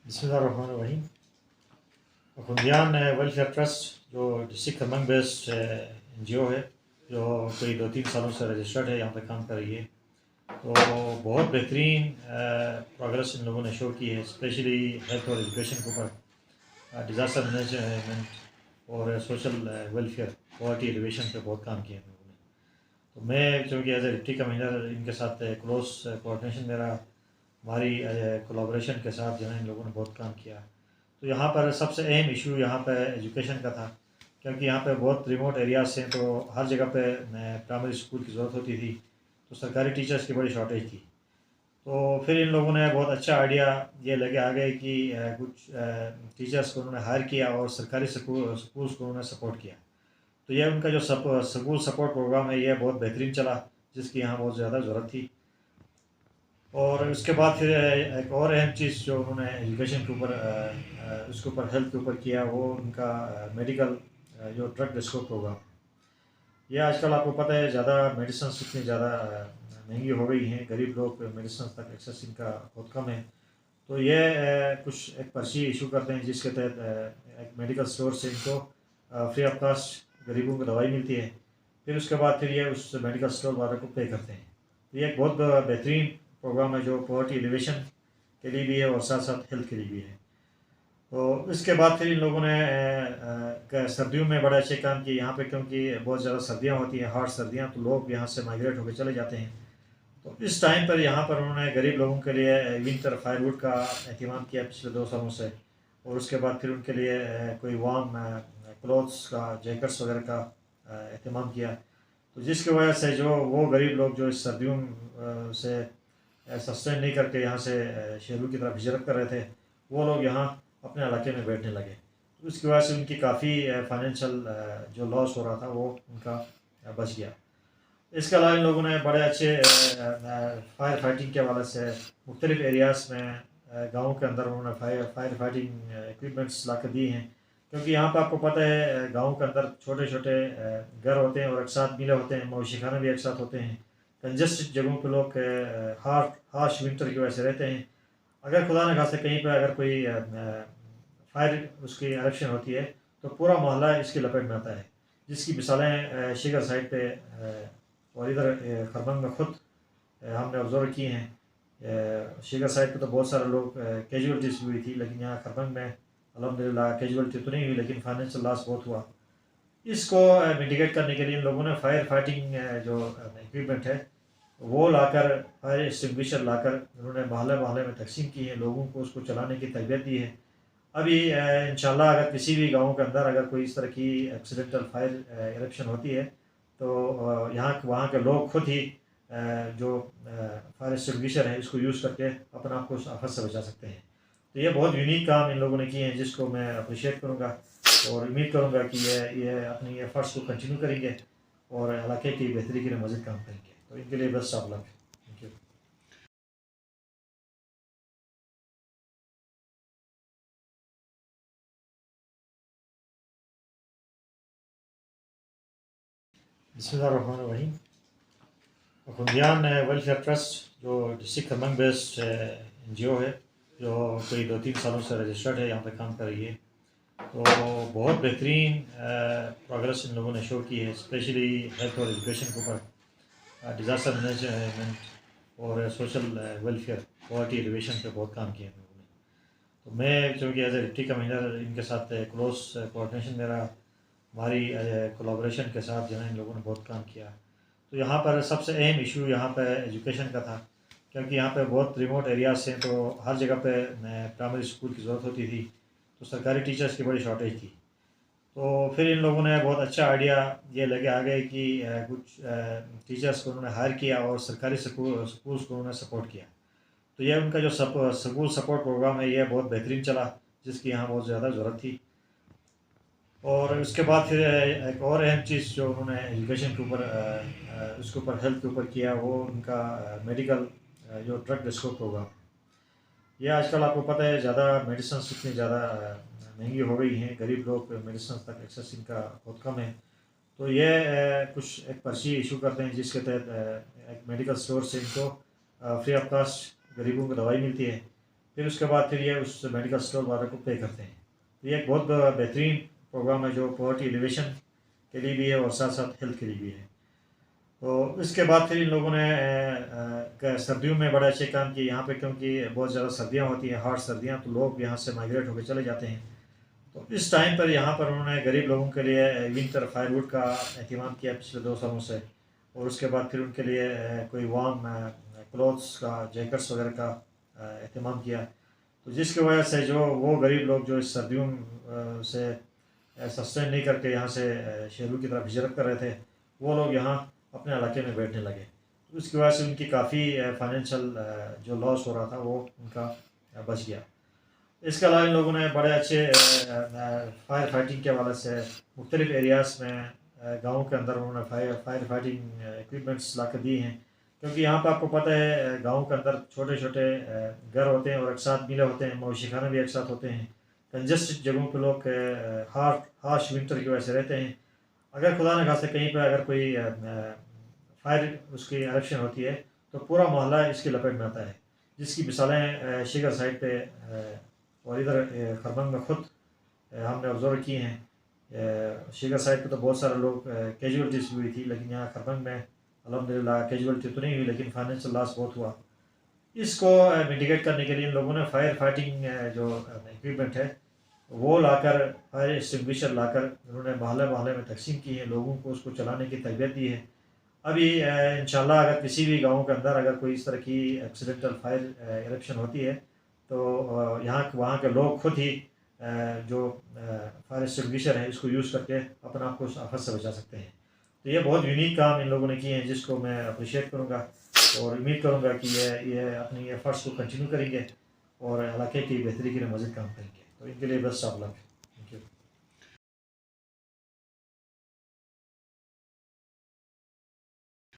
بسم اللہ الرحمن الرحیم۔ خوندیان ویلفیئر ٹرسٹ جو district Kharmang based N G O ہے، جو کوئی 2-3 سالوں سے رجسٹرڈ ہے، یہاں پہ کام کر رہی ہے۔ تو بہت بہترین پروگرس ان لوگوں نے شو کی ہے، اسپیشلی ہیلتھ اور ایجوکیشن کے اوپر، ڈیزاسٹر مینجمنٹ اور سوشل ویلفیئر، پاورٹی ایلیویشن پہ بہت کام کیا ہے ان لوگوں نے۔ تو میں چونکہ ایز اے ڈپٹی کمشنر ان کے ساتھ کلوز کوآرڈینیشن میرا، ہماری کولابریشن کے ساتھ جو ہے ان لوگوں نے بہت کام کیا۔ تو یہاں پر سب سے اہم ایشو یہاں پہ ایجوکیشن کا تھا، کیونکہ یہاں پہ بہت ریموٹ ایریاز ہیں، تو ہر جگہ پہ پرائمری اسکول کی ضرورت ہوتی تھی، تو سرکاری ٹیچرز کی بڑی شارٹیج تھی۔ تو پھر ان لوگوں نے بہت اچھا آئیڈیا یہ لے کے آ گئے کہ کچھ ٹیچرز کو انہوں نے ہائر کیا اور سرکاری سکولز کو انہوں نے سپورٹ کیا۔ تو یہ ان کا جو سکول سپورٹ پروگرام ہے، یہ بہت بہترین چلا، جس کی یہاں بہت زیادہ ضرورت تھی۔ اور اس کے بعد پھر ایک اور اہم چیز جو انہوں نے ایجوکیشن کے اوپر، اس کے اوپر ہیلتھ کے اوپر کیا، وہ ان کا میڈیکل جو ڈرگ ڈسکو پروگرام۔ یہ آج کل آپ کو پتہ ہے زیادہ میڈیسنس اتنی زیادہ مہنگی ہو گئی ہیں، غریب لوگ میڈیسنس تک ایکسیس ان کا بہت کم ہے۔ تو یہ کچھ ایک پرچی ایشو کرتے ہیں، جس کے تحت ایک میڈیکل اسٹور سے ان کو فری آف کاسٹ غریبوں کو دوائی ملتی ہے، پھر اس کے بعد پھر یہ اس میڈیکل اسٹور والے کو پے کرتے ہیں۔ یہ ایک بہت بہترین پروگرام ہے، جو پاورٹی ایلیویشن کے لیے بھی ہے اور ساتھ ساتھ ہیلتھ کے لیے بھی ہے۔ تو اس کے بعد پھر ان لوگوں نے سردیوں میں بڑے اچھے کام کیے یہاں پہ، کیونکہ بہت زیادہ سردیاں ہوتی ہیں، ہارڈ سردیاں، تو لوگ یہاں سے مائگریٹ ہو کے چلے جاتے ہیں۔ تو اس ٹائم پر یہاں پر انہوں نے غریب لوگوں کے لیے ونٹر فائر ووڈ کا اہتمام کیا پچھلے 2 سالوں سے، اور اس کے بعد پھر ان کے لیے کوئی وارم کلوتھس کا، جیکٹس وغیرہ کا اہتمام کیا۔ تو جس کی وجہ سے جو وہ غریب لوگ جو اس سردیوں سے سسٹین نہیں کر کے یہاں سے شہروں کی طرف ہجرت کر رہے تھے، وہ لوگ یہاں اپنے علاقے میں بیٹھنے لگے۔ تو اس کی وجہ سے ان کی کافی فائنینشیل جو لاس ہو رہا تھا، وہ ان کا بچ گیا۔ اس کے علاوہ ان لوگوں نے بڑے اچھے فائر فائٹنگ کے حوالے سے مختلف ایریاز میں، گاؤں کے اندر انہوں نے فائر فائٹنگ ایکوپمنٹس لا کر دی ہیں، کیونکہ یہاں پہ آپ کو پتہ ہے گاؤں کے اندر چھوٹے چھوٹے گھر ہوتے ہیں اور ایک ساتھ ملے ہوتے ہیں، مویشی خانے بھی ایک ساتھ ہوتے ہیں، کنجسٹڈ جگہوں پہ لوگ ہارش ونٹر کی وجہ سے رہتے ہیں۔ اگر خدا نہ خواستہ کہیں پہ اگر کوئی فائر اس کی ایرپشن ہوتی ہے، تو پورا محلہ اس کی لپیٹ میں آتا ہے، جس کی مثالیں شیگر سائڈ پہ اور ادھر خرمنگ میں خود ہم نے آبزرو کی ہیں۔ شیگر سائڈ پہ تو بہت سارے لوگ کیجولیٹیز ہوئی تھی، لیکن یہاں خرمنگ میں الحمدللہ کیجولیٹی تو نہیں ہوئی، لیکن فائنینشیل لاس بہت ہوا۔ اس کو میٹیگیٹ کرنے کے لیے ان لوگوں نے فائر فائٹنگ جو ایکوپمنٹ ہے وہ لا کر، فائر ایکسٹنگوشر لا کر انہوں نے محلے محلے میں تقسیم کی ہے، لوگوں کو اس کو چلانے کی تربیت دی ہے۔ ابھی انشاءاللہ اگر کسی بھی گاؤں کے اندر اگر کوئی اس طرح کی ایکسیڈنٹل فائر ایرپشن ہوتی ہے، تو وہاں کے لوگ خود ہی جو فائر ایکسٹنگوشر ہے اس کو یوز کر کے اپنے آپ کو اس آفت سے بچا سکتے ہیں۔ تو یہ بہت یونیک کام ان لوگوں نے کیے ہیں، جس کو میں اپریشیٹ کروں گا، اور امید کروں گا کہ یہ اپنی ایفرٹس کو کنٹینیو کریں گے اور علاقے کی بہتری کے لیے مزید کام کریں گے۔ تو ان کے لیے best of luck. Thank you. بسم اللہ الرحمن الرحیم۔ خوندیان ویلفیئر ٹرسٹ جو district Kharmang based N G O ہے، جو کوئی 2-3 سالوں سے رجسٹرڈ ہے، یہاں پہ کام کر رہی ہے۔ تو بہت بہترین پروگرس ان لوگوں نے شو کی ہے، اسپیشلی ہیلتھ اور ایجوکیشن کے اوپر، ڈیزاسٹر مینجمنٹ اور سوشل ویلفیئر، پاورٹی ایلیویشن پہ بہت کام کیا ان لوگوں نے۔ تو میں چونکہ ایز اے ڈپٹی کمشنر ان کے ساتھ کلوز کوآرڈینیشن میرا، ہماری کولابریشن کے ساتھ جو ہے ان لوگوں نے بہت کام کیا۔ تو یہاں پر سب سے اہم ایشو یہاں پہ ایجوکیشن کا تھا، کیونکہ یہاں پہ بہت ریموٹ ایریاز ہیں، تو ہر جگہ پہ پرائمری اسکول کی ضرورت ہوتی تھی، تو سرکاری ٹیچرز کی بڑی شارٹیج تھی۔ تو پھر ان لوگوں نے بہت اچھا آئیڈیا یہ لے کے آ گئے کہ کچھ ٹیچرز کو انہوں نے ہائر کیا اور سرکاری سکولز کو انہوں نے سپورٹ کیا۔ تو یہ ان کا جو سکول سپورٹ پروگرام ہے، یہ بہت بہترین چلا، جس کی یہاں بہت زیادہ ضرورت تھی۔ اور اس کے بعد پھر ایک اور اہم چیز جو انہوں نے ایجوکیشن کے اوپر، اس کے اوپر ہیلتھ کے اوپر کیا، وہ ان کا میڈیکل جو ڈرگ ڈسکو پروگرام۔ یہ آج کل آپ کو پتہ ہے زیادہ میڈیسنس اتنی زیادہ مہنگی ہو گئی ہیں، غریب لوگ میڈیسنس تک ایکسیس ان کا بہت کم ہے۔ تو یہ کچھ ایک پرچی ایشو کرتے ہیں، جس کے تحت ایک میڈیکل اسٹور سے ان کو فری آف کاسٹ غریبوں کو دوائی ملتی ہے، پھر اس کے بعد پھر یہ اس میڈیکل اسٹور والے کو پے کرتے ہیں. یہ ایک بہت بہترین پروگرام ہے جو پاورٹی ایلیویشن کے لیے بھی ہے اور ساتھ ساتھ ہیلتھ کے لیے بھی ہے. تو اس کے بعد پھر ان لوگوں نے سردیوں میں بڑے اچھے کام کیے یہاں پہ، کیونکہ بہت زیادہ سردیاں ہوتی ہیں، ہارڈ سردیاں، تو لوگ یہاں سے مائگریٹ ہو کے چلے جاتے ہیں. تو اس ٹائم پر یہاں پر انہوں نے غریب لوگوں کے لیے ونٹر فائر ووڈ کا اہتمام کیا پچھلے 2 سالوں سے، اور اس کے بعد پھر ان کے لیے کوئی وارم کلوتھس کا، جیکٹس وغیرہ کا اہتمام کیا. تو جس کی وجہ سے جو وہ غریب لوگ جو اس سردیوں سے سسٹین نہیں کر کے یہاں سے شہروں کی طرف ہجرت کر رہے تھے، وہ لوگ یہاں اپنے علاقے میں بیٹھنے لگے. تو اس کی وجہ سے ان کی کافی فائنینشیل جو لاس ہو رہا تھا وہ ان کا بچ گیا. اس کے علاوہ ان لوگوں نے بڑے اچھے فائر فائٹنگ کے حوالے سے مختلف ایریاز میں گاؤں کے اندر انہوں نے فائر فائٹنگ اکوپمنٹس لا کر دی ہیں، کیونکہ یہاں پہ آپ کو پتہ ہے گاؤں کے اندر چھوٹے چھوٹے گھر ہوتے ہیں اور ایک ساتھ ملے ہوتے ہیں، مویشی خانے بھی ایک ساتھ ہوتے ہیں. کنجسٹڈ جگہوں پہ لوگ ہارش ونٹر کی وجہ سے رہتے ہیں. اگر خدا نہ خواستہ کہیں پہ اگر کوئی فائر اس کی ایرپشن ہوتی ہے تو پورا محلہ اس کی لپیٹ میں آتا ہے، جس کی مثالیں شیگر سائڈ پہ اور ادھر خربنگ میں خود ہم نے آبزرو کی ہیں. شیگر سائڈ پہ تو بہت سارے لوگ کیجولیٹیز ہوئی تھی، لیکن یہاں خربنگ میں الحمدللہ کیجولیٹی تو نہیں ہوئی لیکن فائنینشیل لاس بہت ہوا. اس کو میٹیگیٹ کرنے کے لیے ان لوگوں نے فائر فائٹنگ جو اکوپمنٹ ہے وہ لا کر، فائر ایکسٹنگویشر لا کر انہوں نے محلے محلے میں تقسیم کی ہے، لوگوں کو اس کو چلانے کی تربیت دی ہے. ابھی انشاءاللہ اگر کسی بھی گاؤں کے اندر اگر کوئی اس طرح کی ایکسیڈنٹل فائر ایرپشن ہوتی ہے تو وہاں کے لوگ خود ہی جو فائر ایکسٹنگویشر ہے اس کو یوز کر کے اپنا آپ کو اس آفت سے بچا سکتے ہیں. تو یہ بہت یونیک کام ان لوگوں نے کیے ہیں، جس کو میں اپریشیٹ کروں گا اور امید کروں گا کہ یہ اپنی ایفرٹس کو کنٹینیو کریں گے اور علاقے کی بہتری کے لیے مزید کام کریں گے. تو ان کے لیے بیسٹ آف لک.